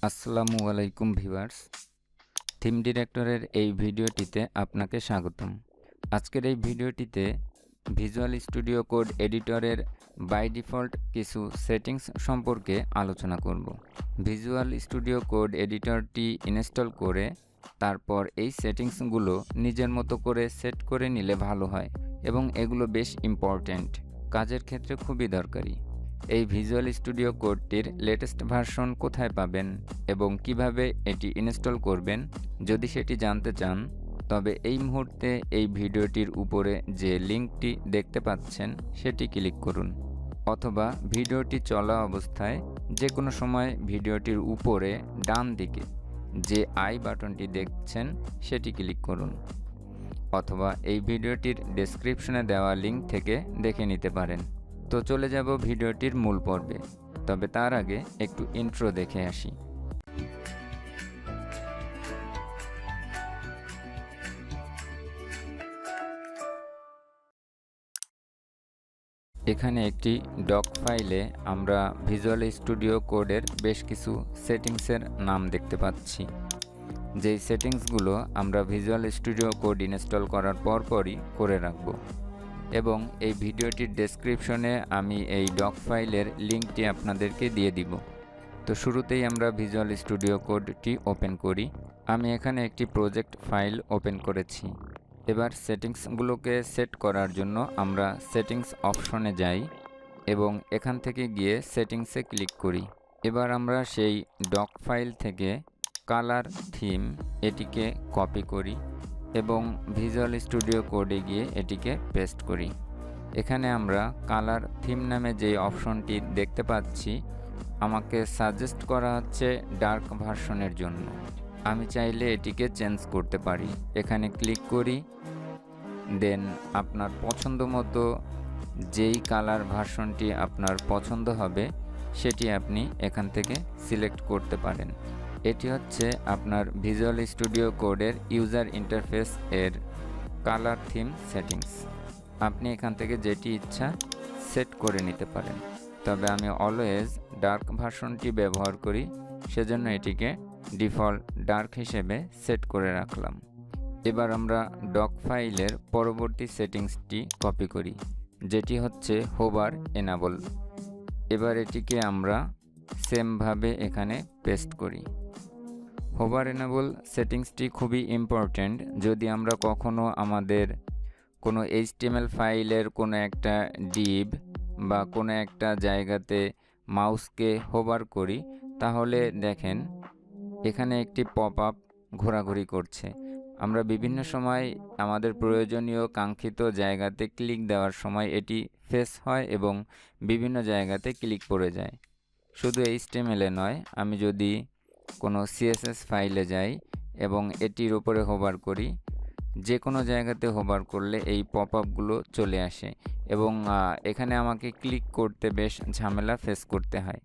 আসসালামু আলাইকুম viewers, theme ডিরেক্টরের এই ভিডিওটিতে আপনাকে স্বাগতম। আজকের এই ভিডিওটিতে ভিজুয়াল স্টুডিও কোড এডিটরের বাই ডিফল্ট কিছু সেটিংস সম্পর্কে আলোচনা করব। ভিজুয়াল স্টুডিও কোড এডিটরটি ইনস্টল করে তারপর এই সেটিংসগুলো নিজের মতো করে সেট করে নিলে ভালো হয় এবং এগুলো বেশ ইম্পর্ট্যান্ট, কাজের ক্ষেত্রে খুবই দরকারি। এই ভিজুয়াল স্টুডিও কোডটির লেটেস্ট ভার্সন কোথায় পাবেন এবং কিভাবে এটি ইনস্টল করবেন, যদি সেটি জানতে চান তবে এই মুহূর্তে এই ভিডিওটির উপরে যে লিঙ্কটি দেখতে পাচ্ছেন সেটি ক্লিক করুন, অথবা ভিডিওটি চলা অবস্থায় যে কোনো সময় ভিডিওটির উপরে ডান দিকে যে আই বাটনটি দেখছেন সেটি ক্লিক করুন, অথবা এই ভিডিওটির ডেসক্রিপশনে দেওয়া লিঙ্ক থেকে দেখে নিতে পারেন। তো চলে যাব ভিডিওটির মূল পর্বে, তবে তার আগে একটু ইন্ট্রো দেখে আসি। এখানে একটি ডক ফাইলে আমরা ভিজুয়াল স্টুডিও কোডের বেশ কিছু সেটিংসের নাম দেখতে পাচ্ছি, যেই সেটিংসগুলো আমরা ভিজুয়াল স্টুডিও কোড ইনস্টল করার পরপরই করে রাখব, এবং এই ভিডিওটির ডেসক্রিপশনে আমি এই ডক ফাইলের লিঙ্কটি আপনাদেরকে দিয়ে দিব। তো শুরুতেই আমরা ভিজুয়াল স্টুডিও কোডটি ওপেন করি। আমি এখানে একটি প্রজেক্ট ফাইল ওপেন করেছি। এবার সেটিংসগুলোকে সেট করার জন্য আমরা সেটিংস অপশনে যাই এবং এখান থেকে গিয়ে সেটিংসে ক্লিক করি। এবার আমরা সেই ডক ফাইল থেকে কালার থিম এটিকে কপি করি এবং ভিজুয়াল স্টুডিও কোডে গিয়ে এটিকে পেস্ট করি। এখানে আমরা কালার থিম নামে যে অপশনটি দেখতে পাচ্ছি, আমাকে সাজেস্ট করা হচ্ছে ডার্ক ভার্সনের জন্য। আমি চাইলে এটিকে চেঞ্জ করতে পারি। এখানে ক্লিক করি, দেন আপনার পছন্দ মতো যেই কালার ভার্সনটি আপনার পছন্দ হবে সেটি আপনি এখান থেকে সিলেক্ট করতে পারেন। এটি হচ্ছে আপনার ভিজুয়াল স্টুডিও কোডের ইউজার ইন্টারফেস এর কালার থিম সেটিংস। আপনি এখান থেকে যেটি ইচ্ছা সেট করে নিতে পারেন, তবে আমি অলওয়েজ ডার্ক ভার্সনটি ব্যবহার করি, সেজন্য এটিকে ডিফল্ট ডার্ক হিসেবে সেট করে রাখলাম। এবার আমরা ডক ফাইলের পরবর্তী সেটিংসটি কপি করি, যেটি হচ্ছে হোভার এনাবল। এবার এটিকে আমরা সেমভাবে এখানে পেস্ট করি। হোভার এনাবল সেটিংসটি খুবই ইম্পর্ট্যান্ট। যদি আমরা কখনো আমাদের কোনো HTML ফাইলের কোনো একটা ডিভ বা কোনো একটা জায়গাতে মাউসকে হোভার করি, তাহলে দেখেন এখানে একটি পপ আপ ঘোরাঘুরি করছে। আমরা বিভিন্ন সময় আমাদের প্রয়োজনীয় কাঙ্ক্ষিত জায়গাতে ক্লিক দেওয়ার সময় এটি ফেস হয় এবং বিভিন্ন জায়গাতে ক্লিক পড়ে যায়। শুধু HTML-এ নয়, আমি যদি কোনো CSS ফাইলে যাই এবং এটির উপরে হোভার করি, যে কোনো জায়গাতে হোভার করলে এই পপ আপগুলো চলে আসে এবং এখানে আমাকে ক্লিক করতে বেশ ঝামেলা ফেস করতে হয়।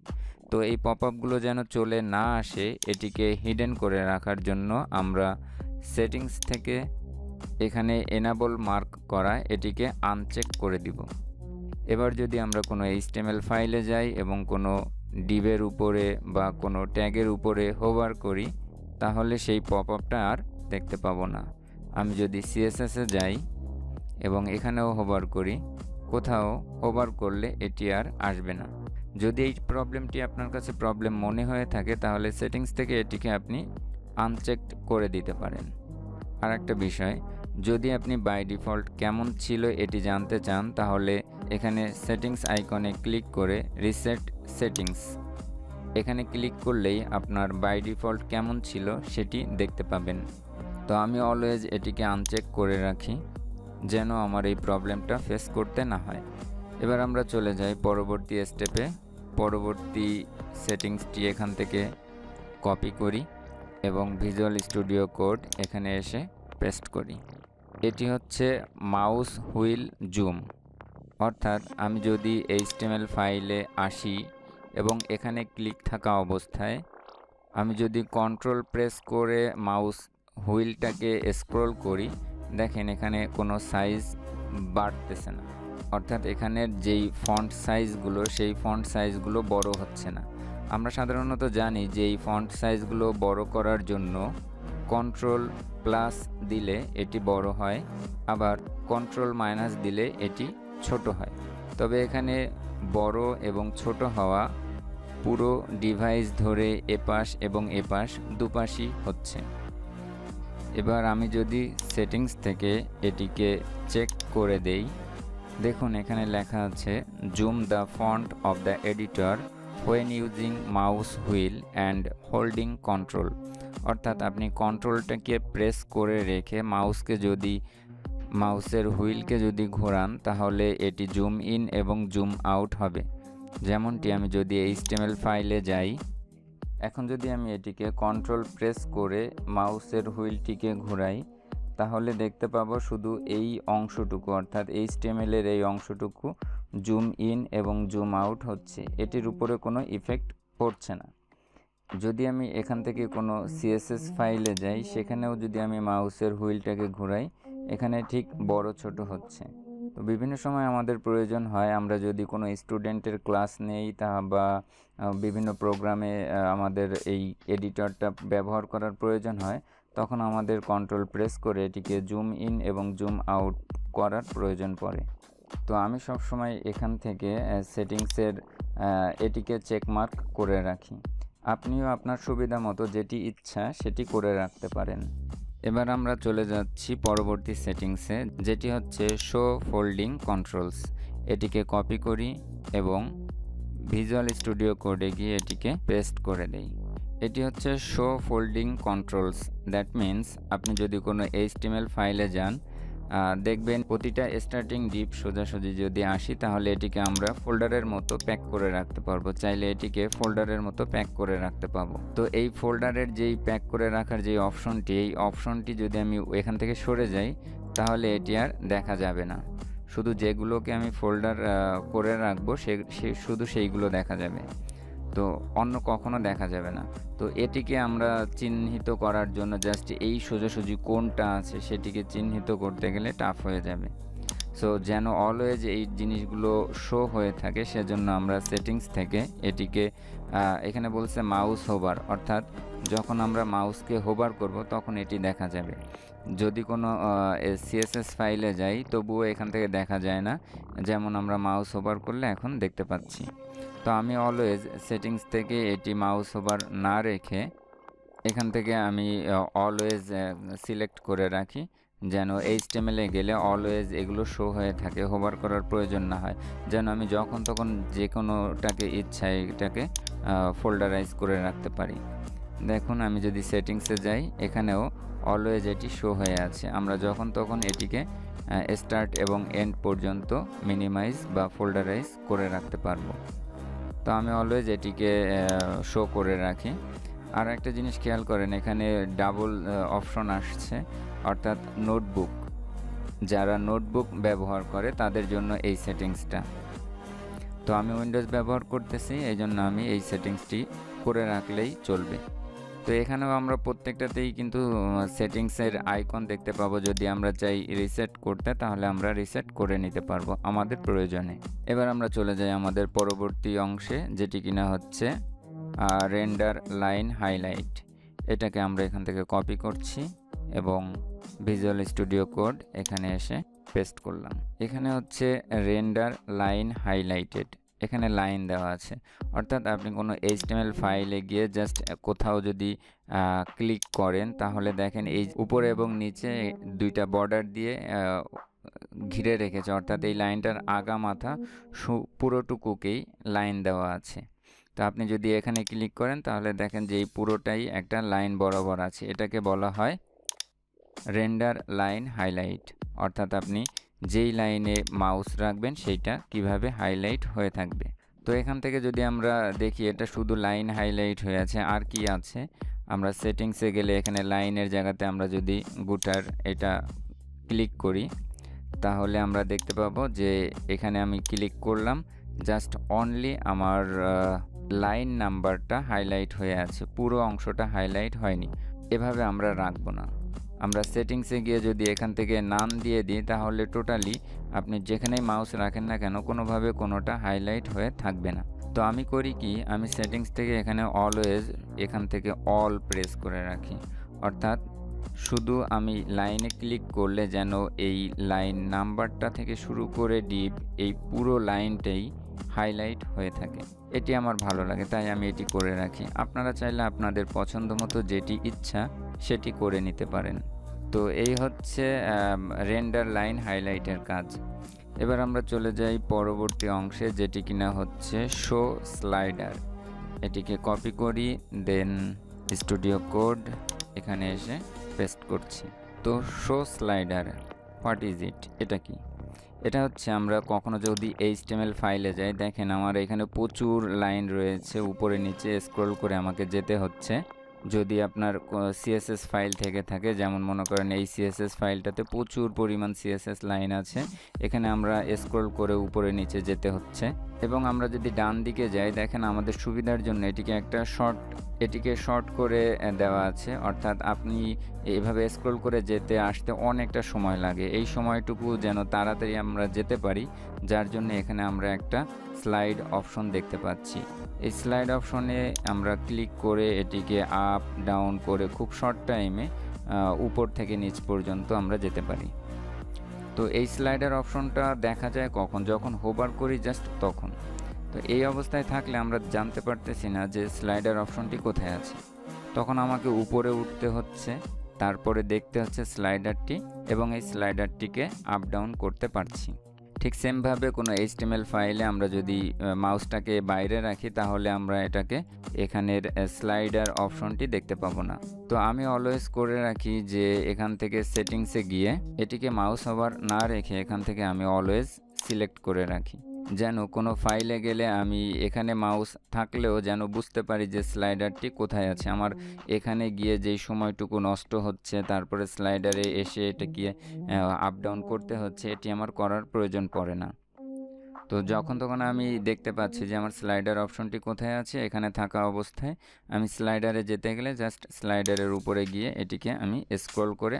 তো এই পপ আপগুলো যেন চলে না আসে, এটিকে হিডেন করে রাখার জন্য আমরা সেটিংস থেকে এখানে এনাবল মার্ক করা এটিকে আনচেক করে দিব। এবার যদি আমরা কোনো HTML ফাইলে যাই এবং কোনো ডিভের উপরে বা কোনো ট্যাগের উপরে হোভার করি, তাহলে সেই পপ আপটা আর দেখতে পাবো না। আমি যদি CSS-এ যাই এবং এখানেও হোভার করি, কোথাও হোভার করলে এটি আর আসবে না। যদি এই প্রবলেমটি আপনার কাছে প্রবলেম মনে হয়ে থাকে, তাহলে সেটিংস থেকে এটিকে আপনি আনচেকড করে দিতে পারেন। আর একটা বিষয়, যদি আপনি বাই ডিফল্ট কেমন ছিল এটি জানতে চান, তাহলে এখানে সেটিংস আইকনে ক্লিক করে রিসেট সেটিংস এখানে ক্লিক করলেই আপনার বাই ডিফল্ট কেমন ছিল সেটি দেখতে পাবেন। তো আমি অলওয়েজ এটিকে আনচেক করে রাখি যেন আমার এই প্রবলেমটা ফেস করতে না হয়। এবার আমরা চলে যাই পরবর্তী স্টেপে। পরবর্তী সেটিংসটি এখান থেকে কপি করি এবং ভিজুয়াল স্টুডিও কোড এখানে এসে পেস্ট করি। এটি হচ্ছে মাউস হুইল জুম, অর্থাৎ আমি যদি HTML ফাইলে আসি এবং এখানে ক্লিক থাকা অবস্থায় আমি যদি কন্ট্রোল প্রেস করে মাউস হুইলটাকে স্ক্রল করি, দেখেন এখানে কোনো সাইজ বাড়তেছে না, অর্থাৎ এখানের যেই ফন্ট সাইজগুলো সেই ফন্ট সাইজগুলো বড় হচ্ছে না। আমরা সাধারণত জানি যে এই ফন্ট সাইজগুলো বড় করার জন্য কন্ট্রোল প্লাস দিলে এটি বড় হয়, আবার কন্ট্রোল মাইনাস দিলে এটি ছোট হয়। তবে এখানে বড় এবং ছোট হওয়া পুরো ডিভাইস ধরে এপাশ এবং এপাশ দুপাশই হচ্ছে। এবার আমি যদি সেটিংস থেকে এটিকে চেক করে দেই, দেখুন এখানে লেখা আছে zoom the font of the editor when using mouse wheel and holding control. অর্থাৎ আপনি কন্ট্রোলটাকে প্রেস করে রেখে মাউসের হুইলকে যদি ঘোরান তাহলে এটি জুম ইন এবং জুম আউট হবে। যেমনটি আমি যদি HTML ফাইলে যাই, এখন যদি আমি এটিকে কন্ট্রোল প্রেস করে মাউসের হুইলটিকে ঘোরাই তাহলে দেখতে পাবো শুধু এই অংশটুকু অর্থাৎ HTML এর এই অংশটুকু জুম ইন এবং জুম আউট হচ্ছে, এটির উপরে কোনো ইফেক্ট পড়ছে না। যদি আমি এখান থেকে কোনো CSS ফাইলে যাই, সেখানেও যদি আমি মাউসের হুইলটাকে ঘোরাই এখানে ঠিক বড় ছোট হচ্ছে। তো বিভিন্ন সময় আমাদের প্রয়োজন হয়, আমরা যদি কোনো স্টুডেন্টের ক্লাস নেই বা বিভিন্ন প্রোগ্রামে আমাদের এই এডিটরটা ব্যবহার করার প্রয়োজন হয়, তখন আমাদের কন্ট্রোল প্রেস করে এটিকে জুম ইন এবং জুম আউট করার প্রয়োজন পড়ে। তো আমি সবসময় এখান থেকে সেটিংসের এটিকে চেকমার্ক করে রাখি। আপনিও আপনার সুবিধা মতো যেটি ইচ্ছা সেটি করে রাখতে পারেন। এবার আমরা চলে যাচ্ছি পরবর্তী সেটিংসে, যেটি হচ্ছে শো ফোল্ডিং কন্ট্রোলস। এটিকে কপি করি এবং ভিজুয়াল স্টুডিও কোডে গিয়ে এটিকে পেস্ট করে দেই। এটি হচ্ছে show folding controls. That means আপনি যদি কোনো HTML ফাইলে যান, দেখবেন প্রতিটা স্টার্টিং ডিপ সোজাসুজি যদি আসি তাহলে এটিকে আমরা ফোল্ডারের মতো প্যাক করে রাখতে পারবো। চাইলে এটিকে ফোল্ডারের মতো প্যাক করে রাখতে পারবো। তো এই ফোল্ডারের যেই প্যাক করে রাখার যেই অপশনটি, এই অপশনটি যদি আমি এখান থেকে সরে যাই তাহলে এটি আর দেখা যাবে না। শুধু যেগুলোকে আমি ফোল্ডার করে রাখবো শুধু সেইগুলো দেখা যাবে, তো অন্য কখনো দেখা যাবে না। তো এটিকে আমরা চিহ্নিত করার জন্য জাস্ট এই সোজাসুজি কোনটা আছে সেটিকে চিহ্নিত করতে গেলে টাফ হয়ে যাবে। সো যেন অলওয়েজ এই জিনিসগুলো শো হয়ে থাকে সেজন্য আমরা সেটিংস থেকে এটিকে এখানে বলছে মাউস হোভার, অর্থাৎ যখন আমরা মাউসকে হোভার করব তখন এটি দেখা যাবে। যদি কোনো CSS ফাইলে যাই তবুও এখান থেকে দেখা যায় না, যেমন আমরা মাউস হোভার করলে এখন দেখতে পাচ্ছি। তো আমি অলওয়েজ সেটিংস থেকে এটি মাউস হোভার না রেখে এখান থেকে আমি অলওয়েজ সিলেক্ট করে রাখি, যেন HTML এ গেলে অলওয়েজ এগুলো শো হয়ে থাকে, হোভার করার প্রয়োজন না হয়, যেন আমি যখন তখন যে কোনোটাকে ইচ্ছা এটাকে ফোল্ডারাইজ করে রাখতে পারি। দেখুন আমি যদি সেটিংসে যাই এখানেও অলওয়েজ এটি শো হয়ে আছে। আমরা যখন তখন এটিকে স্টার্ট এবং এন্ড পর্যন্ত মিনিমাইজ বা ফোল্ডারাইজ করে রাখতে পারবো। তো আমি অলওয়েজ এটিকে শো করে রাখি। আর একটা জিনিস খেয়াল করেন, এখানে ডাবল অপশন আসছে, অর্থাৎ নোটবুক। যারা নোটবুক ব্যবহার করে তাদের জন্য এই সেটিংসটা। তো আমি উইন্ডোজ ব্যবহার করতেছি, এই জন্য আমি এই সেটিংসটি করে রাখলেই চলবে। তো এখানেও আমরা প্রত্যেকটাতেই কিন্তু সেটিংসের আইকন দেখতে পাবো। যদি আমরা চাই রিসেট করতে তাহলে আমরা রিসেট করে নিতে পারবো আমাদের প্রয়োজনে। এবার আমরা চলে যাই আমাদের পরবর্তী অংশে, যেটি কিনা হচ্ছে রেন্ডার লাইন হাইলাইট। এটাকে আমরা এখান থেকে কপি করছি এবং ভিজুয়াল স্টুডিও কোড এখানে এসে পেস্ট করলাম। এখানে হচ্ছে রেন্ডার লাইন হাইলাইটেড, এখানে লাইন দেওয়া আছে, অর্থাৎ আপনি কোনো HTML ফাইলে গিয়ে জাস্ট কোথাও যদি ক্লিক করেন তাহলে দেখেন এই উপরে এবং নিচে দুইটা বর্ডার দিয়ে ঘিরে রেখেছে, অর্থাৎ এই লাইনটার আগা মাথা পুরোটুকুকেই লাইন দেওয়া আছে। তো আপনি যদি এখানে ক্লিক করেন তাহলে দেখেন যে এই পুরোটাই একটা লাইন বরাবর আছে। এটাকে বলা হয় রেন্ডার লাইন হাইলাইট, অর্থাৎ আপনি যেই লাইনে মাউস রাখবেন সেইটা কিভাবে হাইলাইট হয়ে থাকবে। তো এখান থেকে যদি আমরা দেখি এটা শুধু লাইন হাইলাইট হয়ে আছে, আর কি আছে, আমরা সেটিংসে গেলে এখানে লাইনের জায়গাতে আমরা যদি গুটার এটা ক্লিক করি তাহলে আমরা দেখতে পাবো যে এখানে আমি ক্লিক করলাম, জাস্ট অনলি আমার লাইন নাম্বারটা হাইলাইট হয়ে আছে, পুরো অংশটা হাইলাইট হয়নি। এভাবে আমরা রাখবো না। আমরা সেটিংসে গিয়ে যদি এখান থেকে নাম দিয়ে দিই তাহলে টোটালি আপনি যেখানেই মাউস রাখেন না কেন কোনোভাবে কোনোটা হাইলাইট হয়ে থাকবে না। তো আমি করি কি, আমি সেটিংস থেকে এখানে অলওয়েজ এখান থেকে অল প্রেস করে রাখি, অর্থাৎ শুধু আমি লাইনে ক্লিক করলে যেন এই লাইন নাম্বারটা থেকে শুরু করে ডিপ এই পুরো লাইনটাই হাইলাইট হয়ে থাকে। এটি আমার ভালো লাগে, তাই আমি এটি করে রাখি। আপনারা চাইলে আপনাদের পছন্দ মতো যেটি ইচ্ছা সেটি করে নিতে পারেন। তো এই হচ্ছে রেন্ডার লাইন হাইলাইটের কাজ। এবার আমরা চলে যাই পরবর্তী অংশে, যেটি কিনা হচ্ছে শো স্লাইডার। এটিকে কপি করি, দেন স্টুডিও কোড এখানে এসে পেস্ট করছি। তো show slider what is it, এটা কি? এটা হচ্ছে আমরা কখনো যদি HTML ফাইলে যাই, দেখেন আমার এখানে প্রচুর লাইন রয়েছে, উপরে নিচে স্ক্রল করে আমাকে যেতে হচ্ছে। যদি আপনার CSS ফাইল থেকে থাকে, যেমন মনে করেন এই CSS ফাইলটাতে প্রচুর পরিমাণ CSS লাইন আছে, এখানে আমরা স্ক্রল করে উপরে নিচে যেতে হচ্ছে। এবং আমরা যদি ডান দিকে যাই, দেখেন আমাদের সুবিধার জন্য এটিকে শর্ট করে দেওয়া আছে, অর্থাৎ আপনি এইভাবে স্ক্রল করে যেতে আসতে অনেকটা সময় লাগে, এই সময়টুকু যেন তাড়াতাড়ি আমরা যেতে পারি, যার জন্য এখানে আমরা একটা স্লাইড অপশন দেখতে পাচ্ছি। এই স্লাইড অপশনে আমরা ক্লিক করে এটিকে আপ ডাউন করে খুব শর্ট টাইমে উপর থেকে নিচ পর্যন্ত আমরা যেতে পারি। তো এই স্লাইডার অপশনটা দেখা যায় কখন, যখন হোভার করি জাস্ট তখন। তো এই অবস্থায় থাকলে আমরা জানতে পারতেছি না যে স্লাইডার অপশনটি কোথায় আছে, তখন আমাকে উপরে উঠতে হচ্ছে, তারপরে দেখতে হচ্ছে স্লাইডারটি, এবং এই স্লাইডারটিকে আপ ডাউন করতে পারছি। ঠিক সেমভাবে কোনো HTML ফাইলে আমরা যদি মাউসটাকে বাইরে রাখি, তাহলে আমরা এটাকে এখানের স্লাইডার অপশনটি দেখতে পাবো না। তো আমি অলওয়েজ করে রাখি যে এখান থেকে সেটিংসে গিয়ে এটিকে মাউস ওভার না রেখে এখান থেকে আমি অলওয়েজ সিলেক্ট করে রাখি, যেন কোনো ফাইলে গেলে আমি এখানে মাউস থাকলেও যেন বুঝতে পারি যে স্লাইডারটি কোথায় আছে। আমার এখানে গিয়ে যেই সময়টুকু নষ্ট হচ্ছে, তারপরে স্লাইডারে এসে এটাকে আপ ডাউন করতে হচ্ছে, এটি আমার করার প্রয়োজন পড়ে না। তো যখন তখন আমি দেখতে পাচ্ছি যে আমার স্লাইডার অপশনটি কোথায় আছে, এখানে থাকা অবস্থায় আমি স্লাইডারে যেতে গেলে জাস্ট স্লাইডারের উপরে গিয়ে এটিকে আমি স্ক্রল করে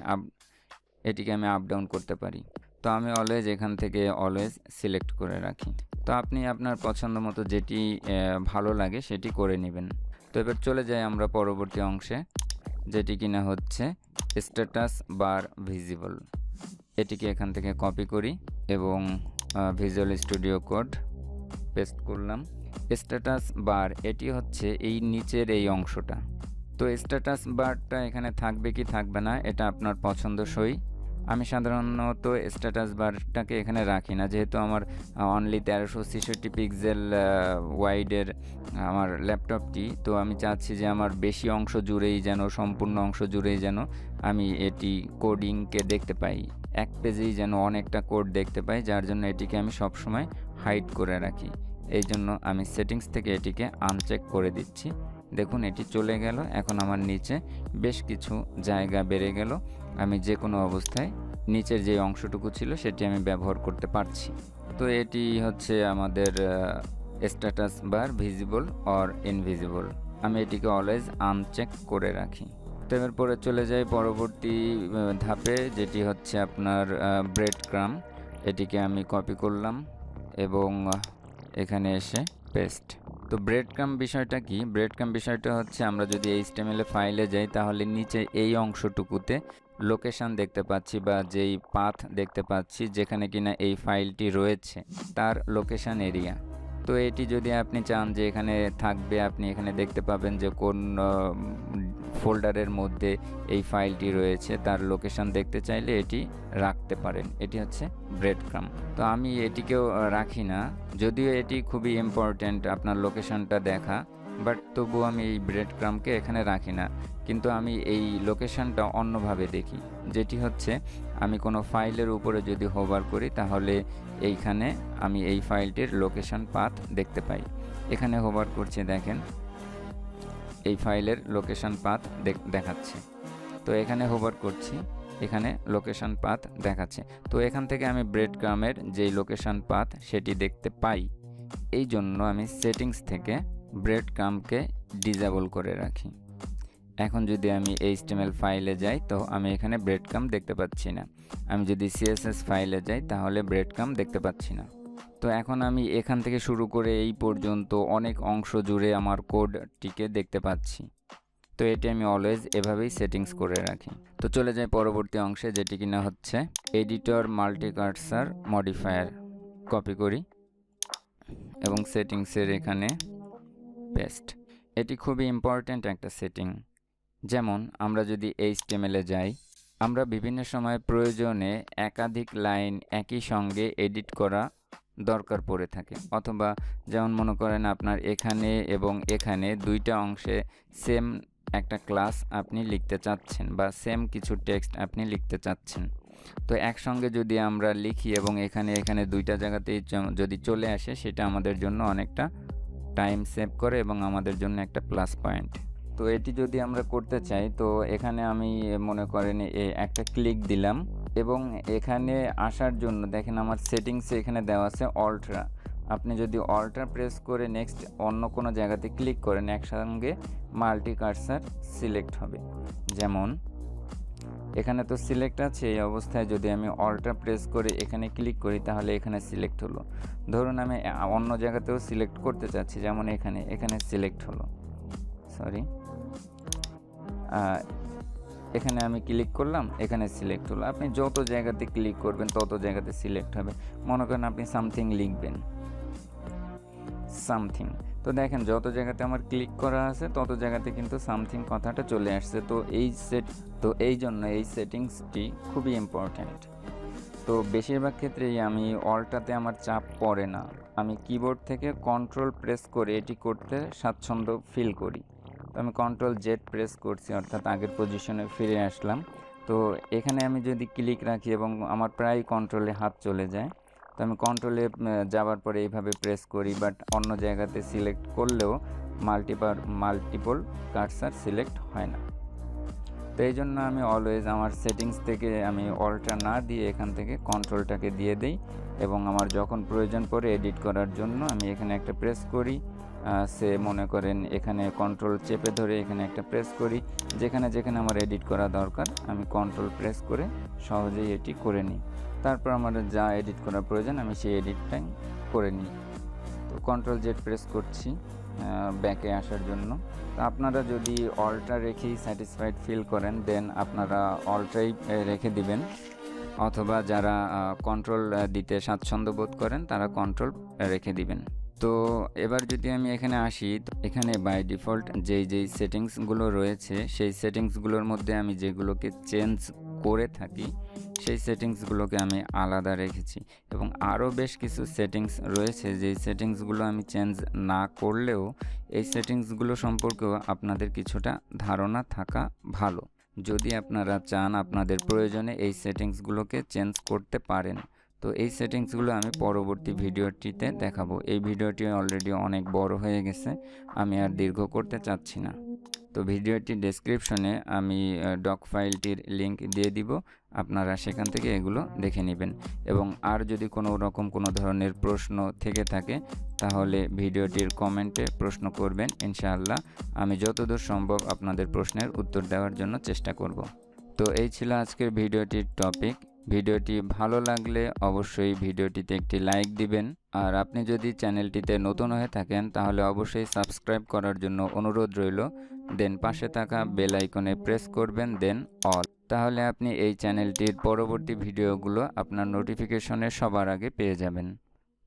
এটিকে আমি আপ ডাউন করতে পারি। তো আমি অলওয়েজ এখান থেকে অলওয়েজ সিলেক্ট করে রাখি। তো আপনি আপনার পছন্দ মতো যেটি ভালো লাগে সেটি করে নেবেন। তো এবার চলে যাই আমরা পরবর্তী অংশে, যেটি কিনা হচ্ছে স্ট্যাটাস বার ভিজিবল। এটিকে এখান থেকে কপি করি এবং ভিজুয়াল স্টুডিও কোড পেস্ট করলাম। স্ট্যাটাস বার এটি হচ্ছে এই নিচের এই অংশটা। তো স্ট্যাটাস বারটা এখানে থাকবে কি থাকবে না এটা আপনার পছন্দসই। আমি সাধারণত স্ট্যাটাস বারটাকে এখানে রাখি না, যেহেতু আমার অনলি 1366 পিক্সেল ওয়াইডের আমার ল্যাপটপটি। তো আমি চাচ্ছি যে আমার বেশি অংশ জুড়েই যেন, সম্পূর্ণ অংশ জুড়েই যেন আমি এটি কোডিংকে দেখতে পাই, এক পেজেই যেন অনেকটা কোড দেখতে পাই, যার জন্য এটিকে আমি সবসময় হাইড করে রাখি। এই জন্য আমি সেটিংস থেকে এটিকে আনচেক করে দিচ্ছি। দেখুন এটি চলে গেল, এখন আমার নিচে বেশ কিছু জায়গা বেড়ে গেল, আমি যে কোনো অবস্থায় নিচের যে অংশটুকু ছিল সেটি আমি ব্যবহার করতে পারছি। তো এটি হচ্ছে আমাদের status bar visible or invisible. আমি এটিকে অলওয়েজ আনচেক করে রাখি। তো এবার পরে চলে যাই পরবর্তী ধাপে, যেটি হচ্ছে আপনার ব্রেড ক্রাম্ব। এটিকে আমি কপি করলাম এবং এখানে এসে পেস্ট। তো ব্রেড ক্রাম্ব বিষয়টা কি? ব্রেড ক্রাম্ব বিষয়টা হচ্ছে আমরা যদি HTML ফাইলে যাই, তাহলে নিচে এই অংশটুকুতে লোকেশন দেখতে পাচ্ছি বা যেই পাথ দেখতে পাচ্ছি যেখানে কিনা এই ফাইলটি রয়েছে তার লোকেশন এরিয়া। তো এটি যদি আপনি চান যে এখানে থাকবে, আপনি এখানে দেখতে পাবেন যে কোন ফোল্ডারের মধ্যে এই ফাইলটি রয়েছে, তার লোকেশন দেখতে চাইলে এটি রাখতে পারেন। এটি হচ্ছে ব্রেড ক্রাম্ব। তো আমি এটিকেও রাখি না, যদিও এটি খুবই ইম্পর্ট্যান্ট আপনার লোকেশনটা দেখা, বাট তবুও আমি এই ব্রেড ক্রাম্বকে এখানে রাখি না। কিন্তু আমি এই লোকেশনটা অন্যভাবে দেখি, যেটি হচ্ছে আমি কোনো ফাইলের উপরে যদি হোভার করি, তাহলে এইখানে আমি এই ফাইলটির লোকেশন পাথ দেখতে পাই। এখানে হোভার করছি, দেখেন এই ফাইলের লোকেশন পাথ দেখাচ্ছে। তো এখানে হোভার করছি, এখানে লোকেশন পাথ দেখাচ্ছে। তো এখান থেকে আমি ব্রেড ক্রাম্বের যেই লোকেশন পাথ সেটি দেখতে পাই। এই জন্য আমি সেটিংস থেকে ব্রেড ক্রাম্বকে ডিসেবল করে রাখি। এখন যদি আমি HTML ফাইলে যাই, তো আমি এখানে ব্রেড ক্রাম্ব দেখতে পাচ্ছি না। আমি যদি CSS ফাইলে যাই, তাহলে ব্রেড ক্রাম্ব দেখতে পাচ্ছি না। তো এখন আমি এখান থেকে শুরু করে এই পর্যন্ত অনেক অংশ জুড়ে আমার কোডটিকে দেখতে পাচ্ছি। তো এটি আমি অলওয়েজ এভাবেই সেটিংস করে রাখি। তো চলে যাই পরবর্তী অংশে, যেটি কিনা হচ্ছে এডিটর মাল্টিকার্সার মডিফায়ার। কপি করি এবং সেটিংসের এখানে পেস্ট। এটি খুবই ইম্পর্ট্যান্ট একটা সেটিং। যেমন আমরা যদি HTML এ যাই, আমরা বিভিন্ন সময় প্রয়োজনে একাধিক লাইন একই সঙ্গে এডিট করা দরকার পড়ে থাকে, অথবা যেমন মনে করেন আপনার এখানে এবং এখানে দুইটা অংশে সেম একটা ক্লাস আপনি লিখতে চাচ্ছেন বা সেম কিছু টেক্সট আপনি লিখতে চাচ্ছেন। তো একসঙ্গে যদি আমরা লিখি এবং এখানে দুইটা জায়গাতেই যদি চলে আসে, সেটা আমাদের জন্য অনেকটা টাইম সেভ করে এবং আমাদের জন্য একটা প্লাস পয়েন্ট। তো এটি যদি আমরা করতে চাই, তো এখানে আমি মনে করেন একটা ক্লিক দিলাম এবং এখানে আসার জন্য দেখেন আমার সেটিংসে এখানে দেওয়া আছে অল্ট্রা। আপনি যদি অল্ট্রা প্রেস করে নেক্সট অন্য কোনো জায়গাতে ক্লিক করেন, একসঙ্গে মাল্টি কার্সার সিলেক্ট হবে। যেমন এখানে তো সিলেক্ট আছে, এই অবস্থায় যদি আমি অল্ট্রা প্রেস করে এখানে ক্লিক করি তাহলে এখানে সিলেক্ট হলো। ধরুন আমি অন্য জায়গাতেও সিলেক্ট করতে চাচ্ছি, যেমন এখানে সিলেক্ট হলো, সরি, এখানে আমি ক্লিক করলাম, এখানে সিলেক্ট হলো। আপনি যত জায়গাতে ক্লিক করবেন তত জায়গাতে সিলেক্ট হবে। মনে করেন আপনি সামথিং লিখবেন, সামথিং, তো দেখেন যত জায়গাতে আমার ক্লিক করা আছে তত জায়গাতে কিন্তু সামথিং কথাটা চলে আসছে। তো এই জন্য এই সেটিংসটি খুবই ইম্পর্ট্যান্ট। তো বেশিরভাগ ক্ষেত্রেই আমি অল্টাতে আমার চাপ পড়ে না, আমি কিবোর্ড থেকে কন্ট্রোল প্রেস করে এটি করতে স্বাচ্ছন্দ্য ফিল করি। তো আমি কন্ট্রোল Z প্রেস করছি, অর্থাৎ আগের পজিশনে ফিরে আসলাম। তো এখানে আমি যদি ক্লিক রাখি এবং আমার প্রায় কন্ট্রোলে হাত চলে যায়, তো আমি কন্ট্রোলে যাওয়ার পরে এইভাবে প্রেস করি, বাট অন্য জায়গাতে সিলেক্ট করলেও মাল্টিপল কার্সার সিলেক্ট হয় না। তো এই জন্য আমি অলওয়েজ আমার সেটিংস থেকে আমি অল্ট্রা না দিয়ে এখান থেকে কন্ট্রোলটাকে দিয়ে দিই এবং আমার যখন প্রয়োজন পড়ে এডিট করার জন্য আমি এখানে একটা প্রেস করি, মনে করেন এখানে কন্ট্রোল চেপে ধরে এখানে একটা প্রেস করি, যেখানে আমার এডিট করা দরকার আমি কন্ট্রোল প্রেস করে সহজেই এটি করে নিই। তারপর আমার যা এডিট করা প্রয়োজন আমি সেই এডিটটাই করে নিই। তো কন্ট্রোল Z প্রেস করছি ব্যাকে আসার জন্য। তো আপনারা যদি অল্ট্রা রেখেই স্যাটিসফাইড ফিল করেন, দেন আপনারা অল্ট্রাই রেখে দিবেন, অথবা যারা কন্ট্রোল দিতে স্বাচ্ছন্দ্য বোধ করেন তারা কন্ট্রোল রেখে দিবেন। তো এবার যদি আমি এখানে আসি, এখানে বাই ডিফল্ট যেই সেটিংসগুলো রয়েছে সেই সেটিংসগুলোর মধ্যে আমি যেগুলোকে চেঞ্জ করে থাকি সেই সেটিংসগুলোকে আমি আলাদা রেখেছি, এবং আরও বেশ কিছু সেটিংস রয়েছে যেই সেটিংসগুলো আমি চেঞ্জ না করলেও এই সেটিংসগুলো সম্পর্কেও আপনাদের কিছুটা ধারণা থাকা ভালো। যদি আপনারা চান আপনাদের প্রয়োজনে এই সেটিংসগুলোকে চেঞ্জ করতে পারেন। তো এই সেটিংসগুলো আমি পরবর্তী ভিডিওটিতে দেখাবো। এই ভিডিওটি অলরেডি অনেক বড় হয়ে গেছে, আমি আর দীর্ঘ করতে চাচ্ছি না। তো ভিডিওটির ডেসক্রিপশনে আমি ডক ফাইলটির লিংক দিয়ে দিব, আপনারা সেখান থেকে এগুলো দেখে নেবেন। এবং আর যদি কোনো ধরনের প্রশ্ন থেকে থাকে তাহলে ভিডিওটির কমেন্টে প্রশ্ন করবেন, ইনশাআল্লাহ আমি যতদূর সম্ভব আপনাদের প্রশ্নের উত্তর দেওয়ার জন্য চেষ্টা করব। তো এই ছিল আজকের ভিডিওটির টপিক। ভিডিওটি ভালো লাগলে অবশ্যই ভিডিওটিতে একটি লাইক দিবেন, আর আপনি যদি চ্যানেলটিতে নতুন হয়ে থাকেন তাহলে অবশ্যই সাবস্ক্রাইব করার জন্য অনুরোধ রইল। দেন পাশে থাকা বেল আইকনে প্রেস করবেন, দেন অল, তাহলে আপনি এই চ্যানেলটির পরবর্তী ভিডিওগুলো আপনার নোটিফিকেশনে সবার আগে পেয়ে যাবেন।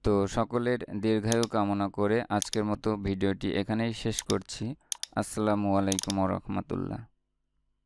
তো সকলের দীর্ঘায়ু কামনা করে আজকের মতো ভিডিওটি এখানেই শেষ করছি। আসসালামু আলাইকুম ওয়া রাহমাতুল্লাহ।